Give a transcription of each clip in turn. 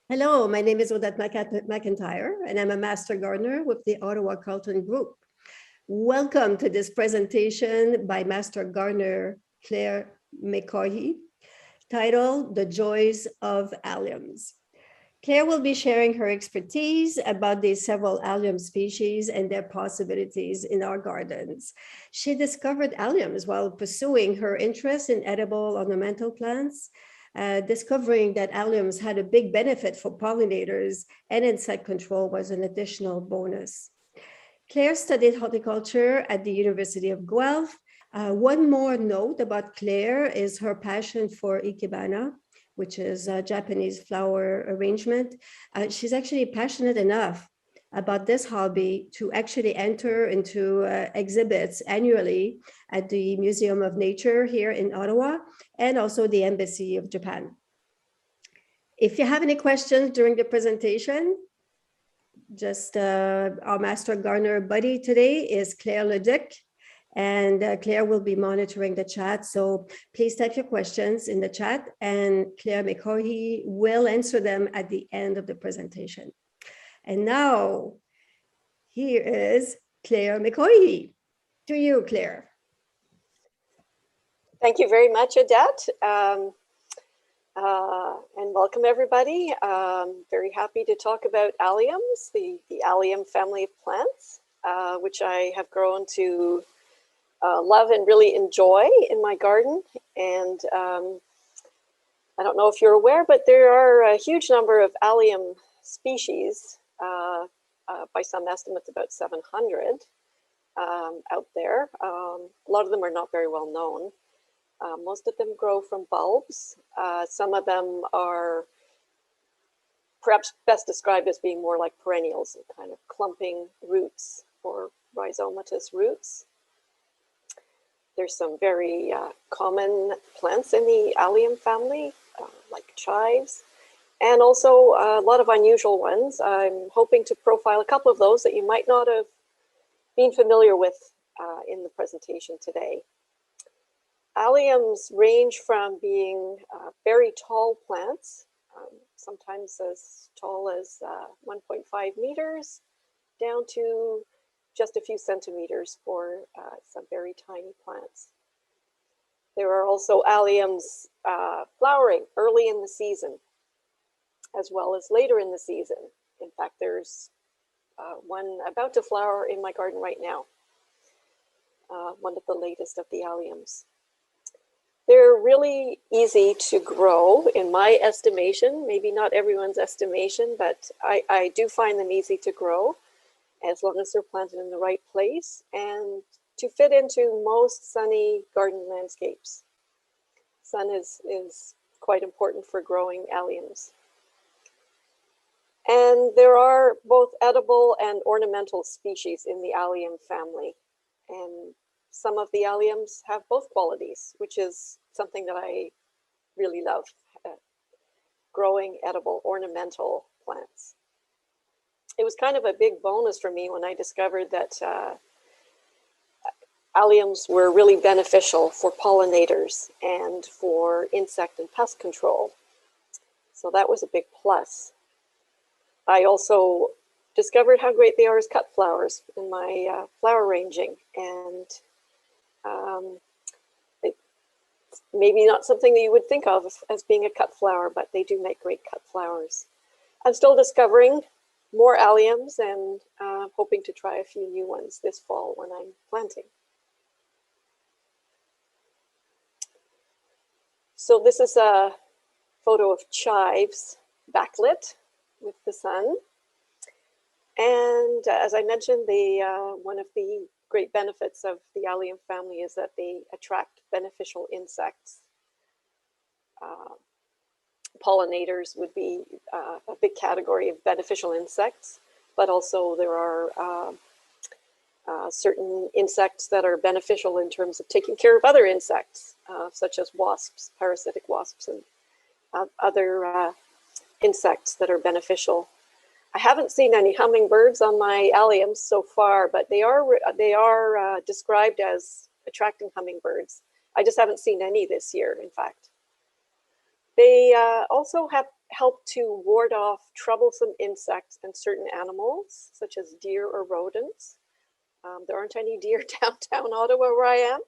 Hello, my name is Odette McIntyre, and I'm a Master Gardener with the Ottawa-Carleton Group. Welcome to this presentation by Master Gardener Claire McCaughey, titled The Joys of Alliums. Claire will be sharing her expertise about the several allium species and their possibilities in our gardens. She discovered alliums while pursuing her interest in edible ornamental plants, discovering that alliums had a big benefit for pollinators and insect control was an additional bonus. Claire studied horticulture at the University of Guelph. One more note about Claire is her passion for ikebana, which is a Japanese flower arrangement. She's actually passionate enough about this hobby to actually enter into exhibits annually at the Museum of Nature here in Ottawa and also the Embassy of Japan. If you have any questions during the presentation, just our Master Gardener buddy today is Claire Leduc, and Claire will be monitoring the chat. So please type your questions in the chat and Claire McCaughey will answer them at the end of the presentation. And now, here is Claire McCaughey. To you, Claire. Thank you very much, Odette. And welcome everybody. Very happy to talk about alliums, the allium family of plants, which I have grown to love and really enjoy in my garden. And I don't know if you're aware, but there are a huge number of allium species, by some estimates about 700 out there. A lot of them are not very well known. Most of them grow from bulbs. Some of them are perhaps best described as being more like perennials, kind of clumping roots or rhizomatous roots. There's some very common plants in the allium family, like chives, and also a lot of unusual ones. I'm hoping to profile a couple of those that you might not have been familiar with in the presentation today. Alliums range from being very tall plants, sometimes as tall as 1.5 meters, down to just a few centimeters for some very tiny plants. There are also alliums flowering early in the season, as well as later in the season. In fact, there's one about to flower in my garden right now, one of the latest of the alliums. They're really easy to grow, in my estimation, maybe not everyone's estimation, but I do find them easy to grow as long as they're planted in the right place and to fit into most sunny garden landscapes. Sun is quite important for growing alliums. And there are both edible and ornamental species in the allium family. And some of the alliums have both qualities, which is something that I really love, growing edible ornamental plants. It was kind of a big bonus for me when I discovered that alliums were really beneficial for pollinators and for insect and pest control. So that was a big plus. I also discovered how great they are as cut flowers in my flower ranging, and maybe not something that you would think of as being a cut flower, but they do make great cut flowers. I'm still discovering more alliums and hoping to try a few new ones this fall when I'm planting. So this is a photo of chives backlit with the sun. And as I mentioned, one of the great benefits of the allium family is that they attract beneficial insects. Pollinators would be a big category of beneficial insects, but also there are certain insects that are beneficial in terms of taking care of other insects, such as wasps, parasitic wasps, and other insects that are beneficial. I haven't seen any hummingbirds on my alliums so far, but they are described as attracting hummingbirds. I just haven't seen any this year, in fact. They also have helped to ward off troublesome insects and certain animals, such as deer or rodents. There aren't any deer downtown Ottawa where I am,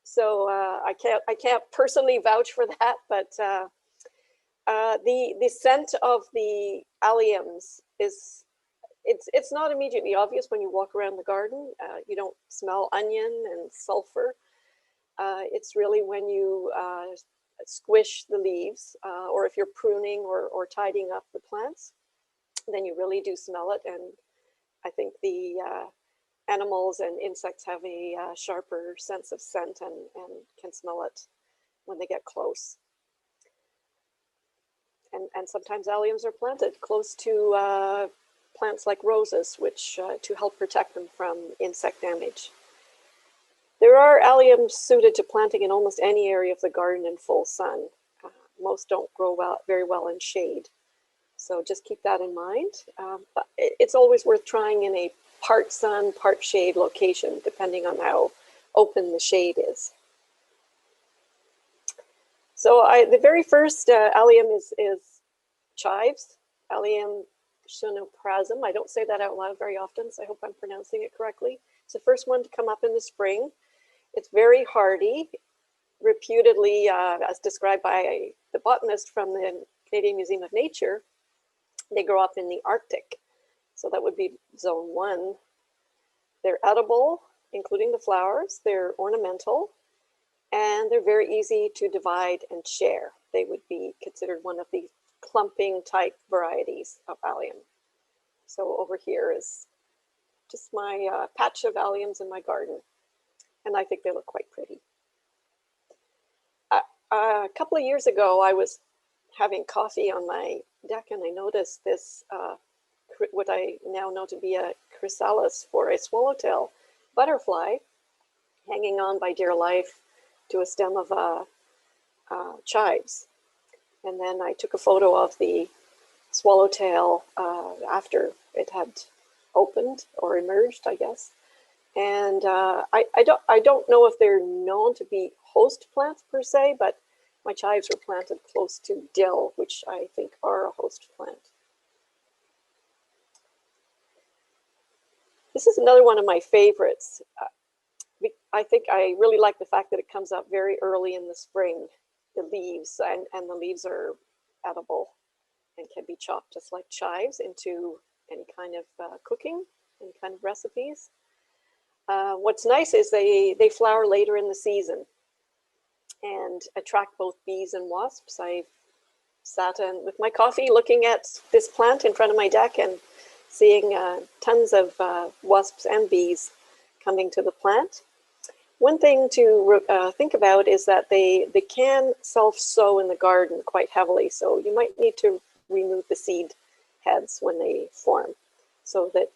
so I can't personally vouch for that. But the scent of the alliums is it's not immediately obvious when you walk around the garden. You don't smell onion and sulfur. It's really when you squish the leaves, or if you're pruning or tidying up the plants, then you really do smell it. And I think the animals and insects have a sharper sense of scent and can smell it when they get close. And sometimes alliums are planted close to plants like roses, which to help protect them from insect damage. There are alliums suited to planting in almost any area of the garden in full sun. Most don't grow very well in shade. So just keep that in mind. But it's always worth trying in a part sun, part shade location, depending on how open the shade is. So the very first allium is Chives, Allium Shinoprazum. I don't say that out loud very often, so I hope I'm pronouncing it correctly. It's the first one to come up in the spring. It's very hardy, reputedly, as described by the botanist from the Canadian Museum of Nature, they grow up in the Arctic. So that would be zone 1. They're edible, including the flowers. They're ornamental, and they're very easy to divide and share. They would be considered one of the clumping type varieties of allium. So over here is just my patch of alliums in my garden. And I think they look quite pretty. A couple of years ago, I was having coffee on my deck and I noticed this, what I now know to be a chrysalis for a swallowtail butterfly hanging on by dear life to a stem of chives. And then I took a photo of the swallowtail after it had opened or emerged, I guess. And I don't know if they're known to be host plants per se, but my chives were planted close to dill, which I think are a host plant. This is another one of my favorites. I think I really like the fact that it comes up very early in the spring, the leaves, and the leaves are edible and can be chopped just like chives into any kind of cooking, any kind of recipes. What's nice is they flower later in the season and attract both bees and wasps. I've sat with my coffee looking at this plant in front of my deck and seeing tons of wasps and bees coming to the plant. One thing to think about is that they can self-sow in the garden quite heavily, so you might need to remove the seed heads when they form, so that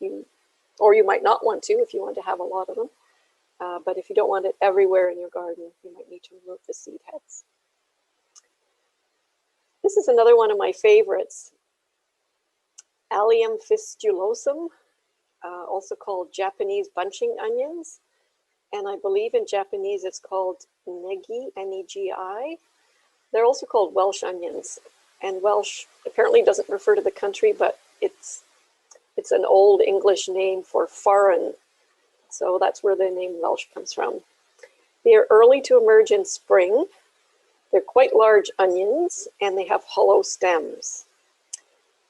or you might not want to if you want to have a lot of them. But if you don't want it everywhere in your garden, you might need to remove the seed heads. This is another one of my favorites, Allium fistulosum, also called Japanese bunching onions. And I believe in Japanese it's called negi, N-E-G-I. They're also called Welsh onions. And Welsh apparently doesn't refer to the country, but it's an old English name for foreign. So that's where the name Welsh comes from. They are early to emerge in spring. They're quite large onions and they have hollow stems.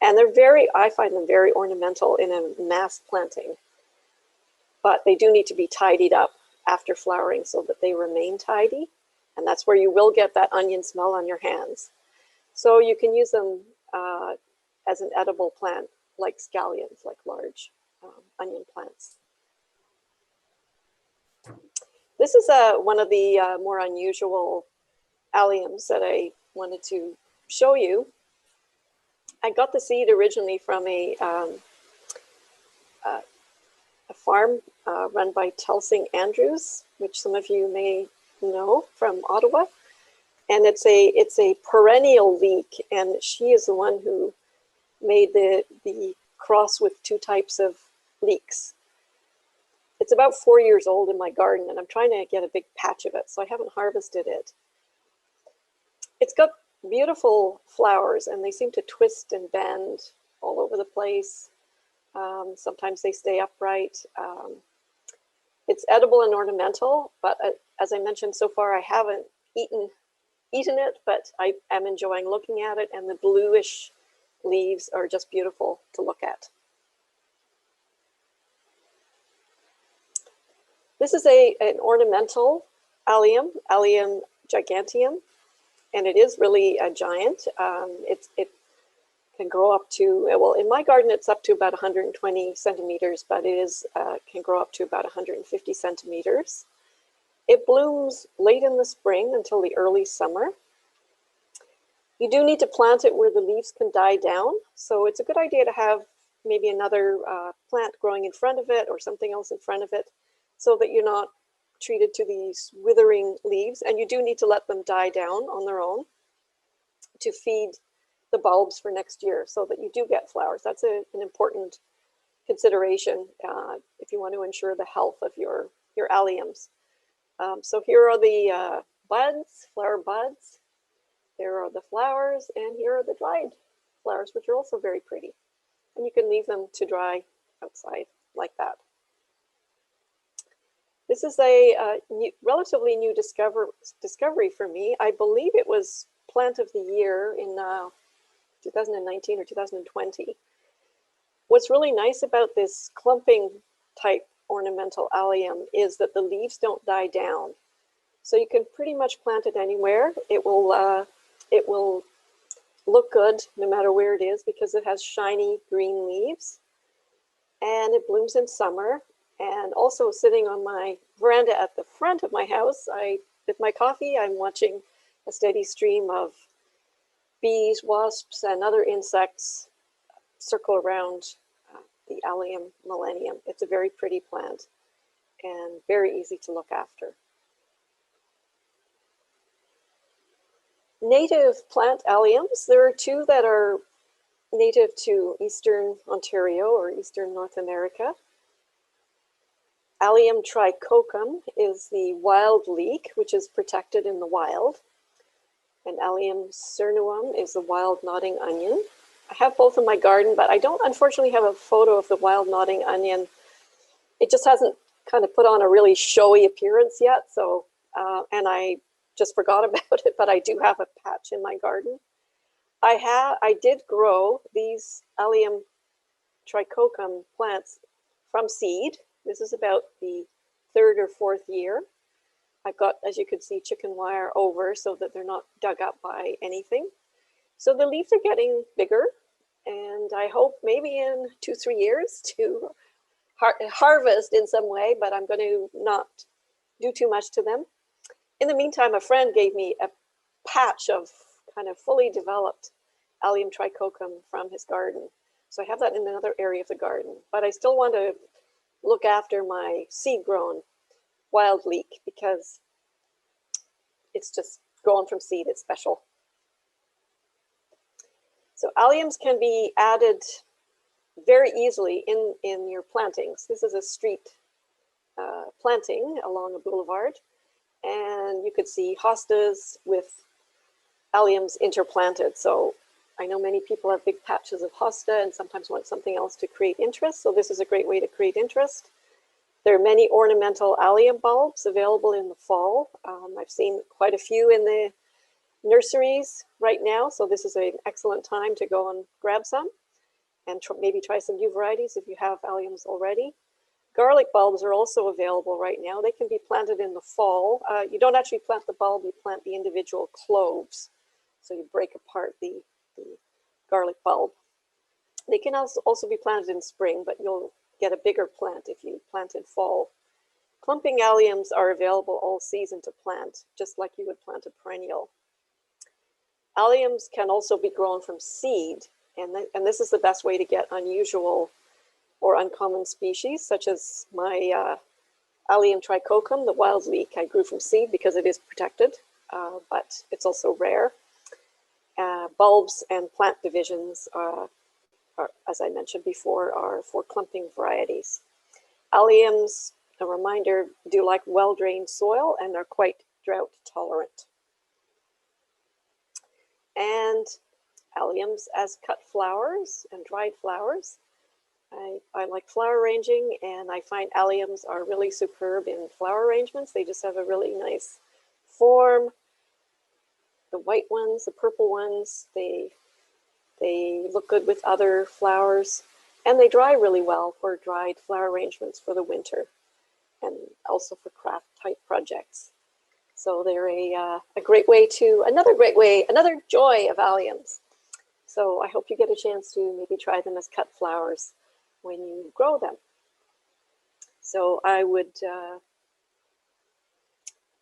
And I find them very ornamental in a mass planting. But they do need to be tidied up after flowering so that they remain tidy. And that's where you will get that onion smell on your hands. So you can use them as an edible plant, like scallions, like large onion plants. This is one of the more unusual alliums that I wanted to show you. I got the seed originally from a farm run by Telsing Andrews, which some of you may know from Ottawa. And it's a perennial leek, and she is the one who made the cross with two types of leeks. It's about 4 years old in my garden, and I'm trying to get a big patch of it, so I haven't harvested it. It's got beautiful flowers, and they seem to twist and bend all over the place. Sometimes they stay upright. It's edible and ornamental, but as I mentioned so far, I haven't eaten it, but I am enjoying looking at it, and the bluish leaves are just beautiful to look at. This is an ornamental allium, Allium giganteum, and it is really a giant. It can grow up to, well, in my garden it's up to about 120 centimeters, but it is can grow up to about 150 centimeters. It blooms late in the spring until the early summer. You do need to plant it where the leaves can die down, so it's a good idea to have maybe another plant growing in front of it or something else in front of it, so that you're not treated to these withering leaves. And you do need to let them die down on their own to feed the bulbs for next year, so that you do get flowers. That's an important consideration if you want to ensure the health of your alliums. So here are the buds, flower buds. There are the flowers, and here are the dried flowers, which are also very pretty. And you can leave them to dry outside like that. This is a relatively new discovery for me. I believe it was plant of the year in 2019 or 2020. What's really nice about this clumping type ornamental allium is that the leaves don't die down. So you can pretty much plant it anywhere. It will look good no matter where it is, because it has shiny green leaves, and it blooms in summer. And also, sitting on my veranda at the front of my house, with my coffee, I'm watching a steady stream of bees, wasps, and other insects circle around the Allium millennium. It's a very pretty plant and very easy to look after. Native plant alliums, there are two that are native to Eastern Ontario or Eastern North America. Allium trichocum is the wild leek, which is protected in the wild. And Allium cernuum is the wild nodding onion. I have both in my garden, but I don't unfortunately have a photo of the wild nodding onion. It just hasn't kind of put on a really showy appearance yet. So, and I just forgot about it, but I do have a patch in my garden. I did grow these Allium trichocum plants from seed. This is about the 3rd or 4th year. I've got, as you can see, chicken wire over so that they're not dug up by anything. So the leaves are getting bigger, and I hope maybe in 2-3 years to harvest in some way, but I'm going to not do too much to them. In the meantime, a friend gave me a patch of kind of fully developed Allium trichocum from his garden. So I have that in another area of the garden, but I still want to look after my seed-grown wild leek because it's just grown from seed. It's special. So alliums can be added very easily in your plantings. This is a street planting along a boulevard, and you could see hostas with alliums interplanted. So I know many people have big patches of hosta and sometimes want something else to create interest. So this is a great way to create interest. There are many ornamental allium bulbs available in the fall. I've seen quite a few in the nurseries right now. So this is an excellent time to go and grab some and maybe try some new varieties if you have alliums already. Garlic bulbs are also available right now. They can be planted in the fall. You don't actually plant the bulb, you plant the individual cloves. So you break apart the garlic bulb. They can also be planted in spring, but you'll get a bigger plant if you plant in fall. Clumping alliums are available all season to plant, just like you would plant a perennial. Alliums can also be grown from seed, and this is the best way to get unusual or uncommon species, such as my Allium trichocum, the wild leek. I grew from seed because it is protected, but it's also rare. Bulbs and plant divisions are, as I mentioned before, are for clumping varieties. Alliums, a reminder, do like well-drained soil and are quite drought tolerant. and alliums as cut flowers and dried flowers. I like flower arranging, and I find alliums are really superb in flower arrangements. They just have a really nice form. The white ones, the purple ones, they look good with other flowers, and they dry really well for dried flower arrangements for the winter, and also for craft type projects. So they're a great way to, another joy of alliums. So I hope you get a chance to maybe try them as cut flowers when you grow them. So I would,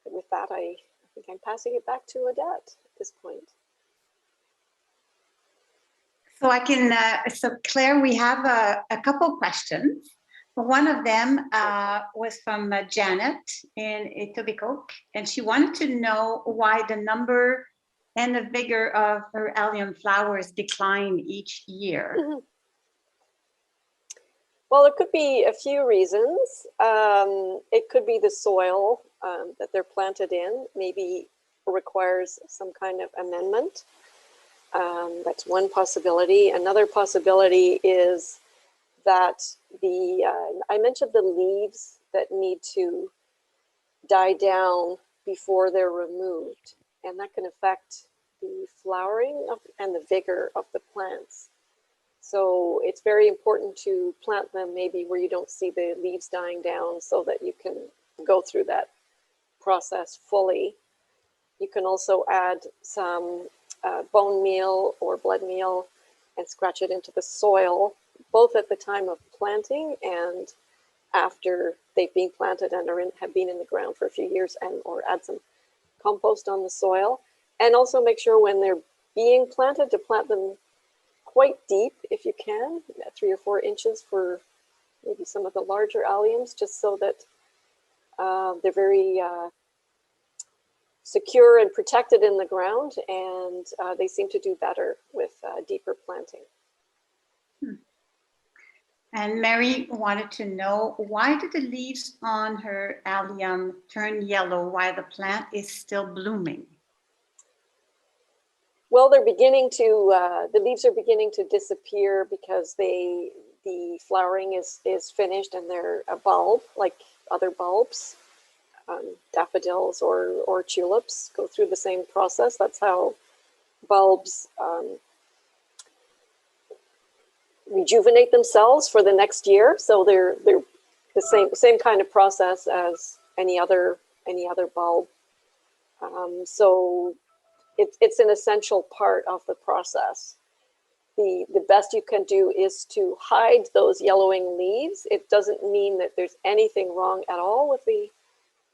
with that, I think I'm passing it back to Odette at this point. So I can, so Claire, we have a couple questions. One of them was from Janet in Etobicoke, and she wanted to know why the number and the vigor of her allium flowers decline each year. Mm-hmm. Well, it could be a few reasons. It could be the soil that they're planted in, maybe requires some kind of amendment. That's one possibility. Another possibility is that I mentioned the leaves that need to die down before they're removed, and that can affect the flowering and the vigor of the plants. So it's very important to plant them maybe where you don't see the leaves dying down, so that you can go through that process fully. You can also add some bone meal or blood meal and scratch it into the soil, both at the time of planting and after they've been planted and have been in the ground for a few years, or add some compost on the soil. And also make sure when they're being planted to plant them quite deep if you can, 3 or 4 inches for maybe some of the larger alliums, just so that they're very secure and protected in the ground, and they seem to do better with deeper planting. And Mary wanted to know, why do the leaves on her allium turn yellow while the plant is still blooming? Well, they're beginning to, the leaves are beginning to disappear because the flowering is finished, and they're a bulb like other bulbs. Daffodils or tulips go through the same process. That's how bulbs rejuvenate themselves for the next year. So they're the same kind of process as any other bulb. So it's an essential part of the process. The best you can do is to hide those yellowing leaves. It doesn't mean that there's anything wrong at all with the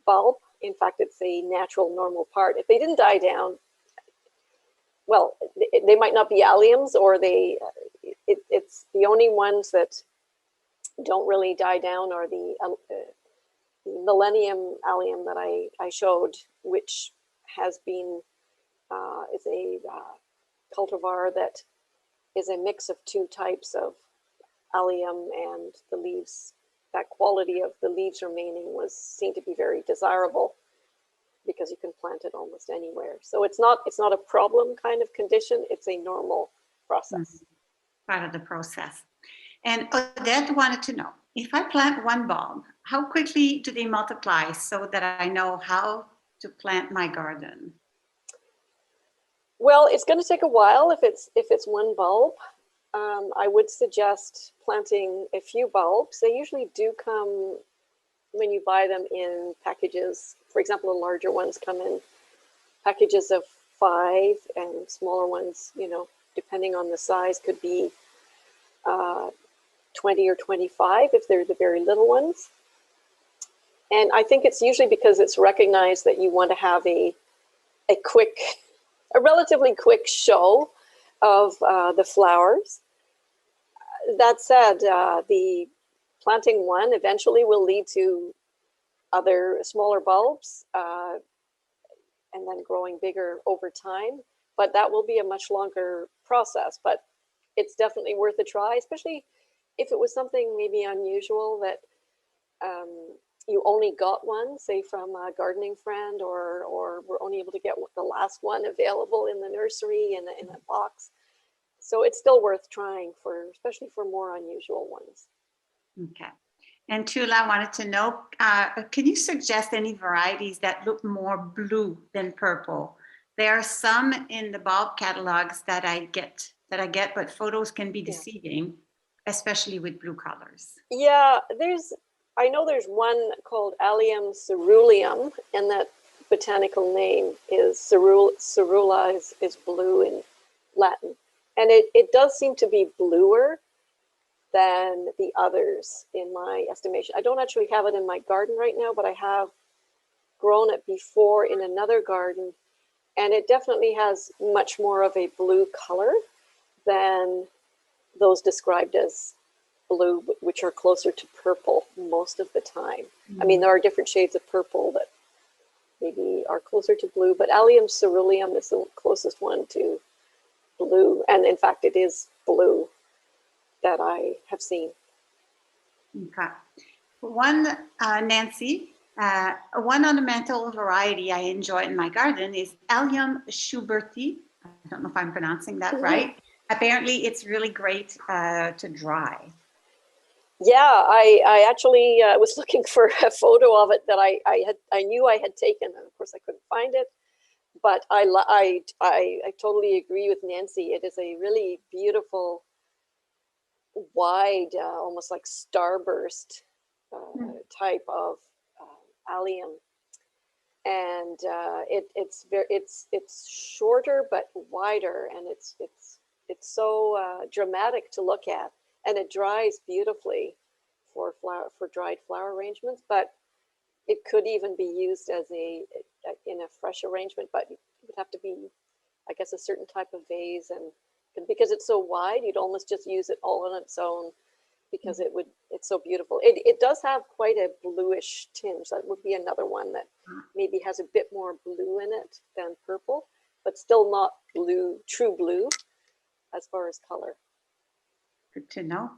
bulb. In fact, it's a natural, normal part. If they didn't die down, well, they might not be alliums, or it's the only ones that don't really die down are the Millennium Allium that I showed, which has been is a cultivar that is a mix of 2 types of allium, and the leaves, that quality of the leaves remaining seemed to be very desirable, because you can plant it almost anywhere. So it's not a problem kind of condition. It's a normal process. Part of the process. And Odette wanted to know, if I plant one bulb, how quickly do they multiply, so that I know how to plant my garden? Well, it's going to take a while if it's one bulb. I would suggest planting a few bulbs. They usually do come, when you buy them, in packages. For example, the larger ones come in packages of 5, and smaller ones, depending on the size, could be 20 or 25 if they're the very little ones. And I think it's usually because it's recognized that you want to have a relatively quick show of the flowers. That said, the planting one eventually will lead to other smaller bulbs, and then growing bigger over time. But that will be a much longer process. But it's definitely worth a try, especially if it was something maybe unusual that you only got one, say from a gardening friend, or were only able to get the last one available in the nursery in a box. So it's still worth trying for, especially for more unusual ones. Okay. And Tula wanted to know, can you suggest any varieties that look more blue than purple? There are some in the bulb catalogs that I get, but photos can be deceiving, especially with blue colors. Yeah, I know there's one called Allium ceruleum, and that botanical name is cerula is blue in Latin. And it does seem to be bluer than the others in my estimation. I don't actually have it in my garden right now, but I have grown it before in another garden, and it definitely has much more of a blue color than those described as blue, which are closer to purple most of the time. I mean, there are different shades of purple that maybe are closer to blue, but Allium ceruleum is the closest one to blue, and in fact it is blue that I have seen. Okay. One, Nancy, one ornamental variety I enjoy in my garden is Allium schuberti. I don't know if I'm pronouncing that right. Apparently it's really great to dry. Yeah, I actually was looking for a photo of it that I knew I had taken, and of course I couldn't find it. But I totally agree with Nancy. It is a really beautiful, wide, almost like starburst type of allium, and it's shorter but wider, and it's so dramatic to look at, and it dries beautifully for dried flower arrangements. But it could even be used as in a fresh arrangement, but it would have to be, I guess, a certain type of vase, and because it's so wide, you'd almost just use it all on its own, because it's so beautiful. It does have quite a bluish tinge. That would be another one that maybe has a bit more blue in it than purple, but still not blue, true blue as far as color. Good to know.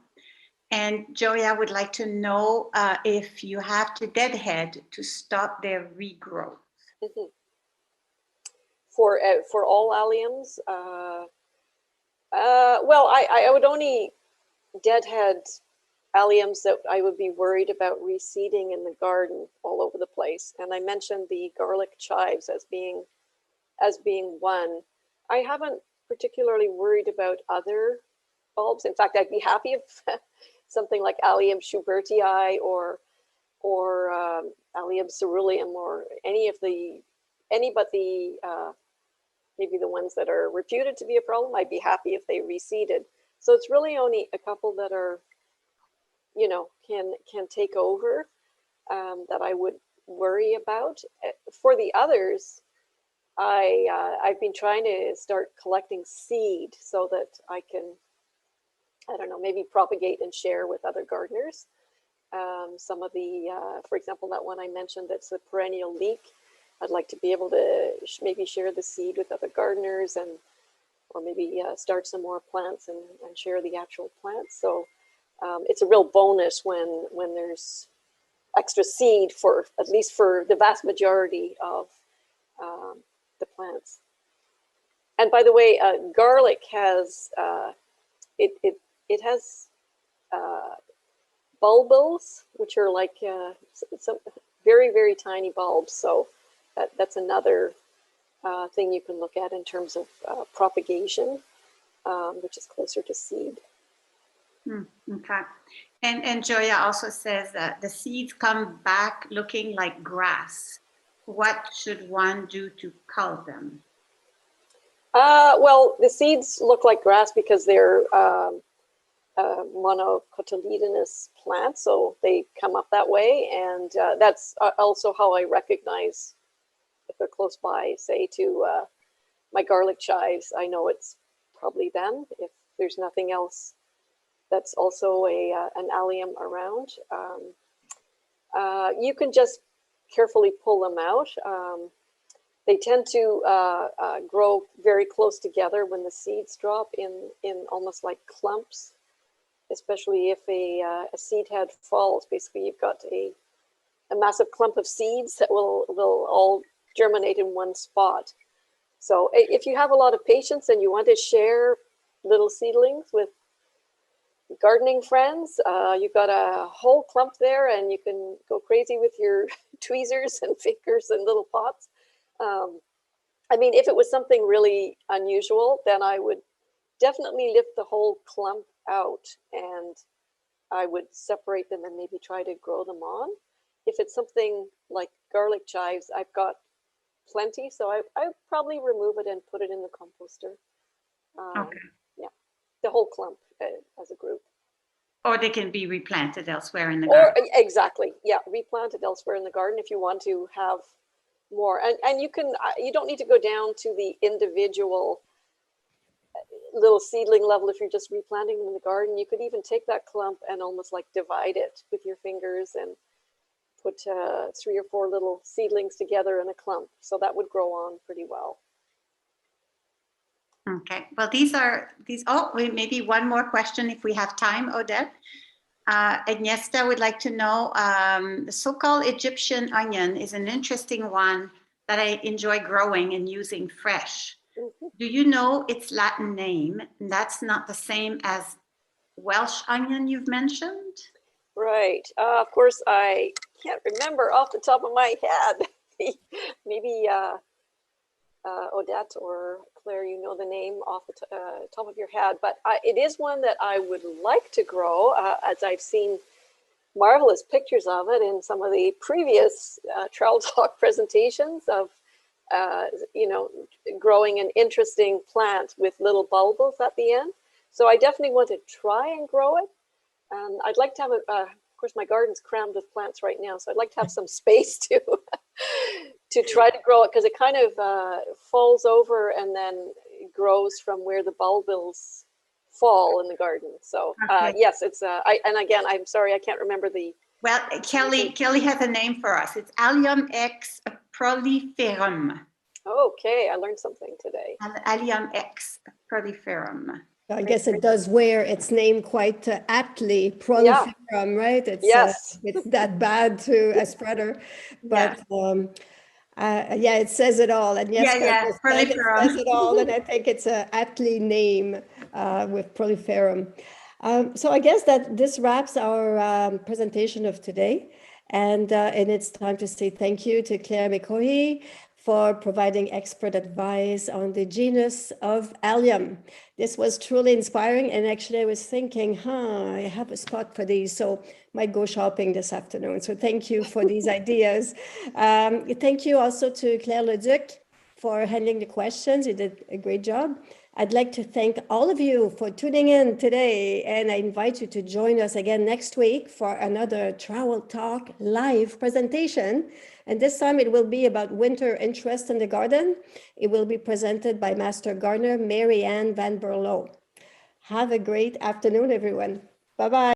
And Joey, I would like to know if you have to deadhead to stop their regrowth. For all alliums, well, I would only deadhead alliums that I would be worried about reseeding in the garden all over the place. And I mentioned the garlic chives as being one. I haven't particularly worried about other bulbs. In fact, I'd be happy if something like Allium schubertii or Allium ceruleum, or any but the maybe the ones that are reputed to be a problem, I'd be happy if they reseeded. So it's really only a couple that are, can take over, that I would worry about. For the others, I've been trying to start collecting seed so that I can, I don't know, maybe propagate and share with other gardeners. Some of the, for example, that one I mentioned that's a perennial leek, I'd like to be able to maybe share the seed with other gardeners, or maybe start some more plants and share the actual plants. So it's a real bonus when there's extra seed, for at least for the vast majority of the plants. And by the way, garlic has it has bulbils, which are like some very, very tiny bulbs. So that's another thing you can look at in terms of propagation, which is closer to seed. Okay. And Joya also says that the seeds come back looking like grass. What should one do to cull them? Well, the seeds look like grass because they're monocotyledonous plants, so they come up that way, and that's also how I recognize if they're close by, say to my garlic chives. I know it's probably them if there's nothing else that's also an allium around. You can just carefully pull them out. They tend to grow very close together when the seeds drop in almost like clumps, especially if a seed head falls. Basically, you've got a massive clump of seeds that will all germinate in one spot. So if you have a lot of patience and you want to share little seedlings with gardening friends, you've got a whole clump there and you can go crazy with your tweezers and fingers and little pots. I mean, if it was something really unusual, then I would definitely lift the whole clump out and I would separate them and maybe try to grow them on. If it's something like garlic chives, I've got plenty, so I would probably remove it and put it in the composter. Okay. Yeah, the whole clump as a group. Or they can be replanted elsewhere in the Or garden. exactly, yeah, replanted elsewhere in the garden if you want to have more. And you can, you don't need to go down to the individual little seedling level if you're just replanting them in the garden. You could even take that clump and almost like divide it with your fingers and put 3 or 4 little seedlings together in a clump. So that would grow on pretty well. Okay, well, maybe one more question if we have time, Odette. Agnieszka would like to know, the so-called Egyptian onion is an interesting one that I enjoy growing and using fresh. Mm-hmm. Do you know its Latin name? And that's not the same as Welsh onion you've mentioned? Right. Of course, I can't remember off the top of my head. Maybe Odette or Claire, you know the name off the top of your head, but it is one that I would like to grow, as I've seen marvelous pictures of it in some of the previous Travel Talk presentations of, you know, growing an interesting plant with little bulbils at the end. So I definitely want to try and grow it. I'd like to have of course, my garden's crammed with plants right now, so I'd like to have some space to try to grow it, because it kind of falls over and then grows from where the bulbils fall in the garden. So Okay. yes, it's and again, I'm sorry, I can't remember the. Well, Kelly has a name for us. It's Allium X proliferum. Okay, I learned something today. Allium X proliferum. I guess it does wear its name quite aptly, proliferum, right? It's, yes. it's that bad to a spreader, but yeah, it says it all. And yes, it says it all, and I think it's an aptly name with proliferum. So I guess that this wraps our presentation of today, and it's time to say thank you to Claire McCaughey for providing expert advice on the genus of Allium. This was truly inspiring, and actually I was thinking, I have a spot for these, so might go shopping this afternoon. So thank you for these ideas. Thank you also to Claire Leduc for handling the questions. You did a great job. I'd like to thank all of you for tuning in today, and I invite you to join us again next week for another Travel Talk live presentation. And this time it will be about winter interest in the garden. It will be presented by Master Gardener Mary Ann Van Berlo. Have a great afternoon, everyone. Bye-bye.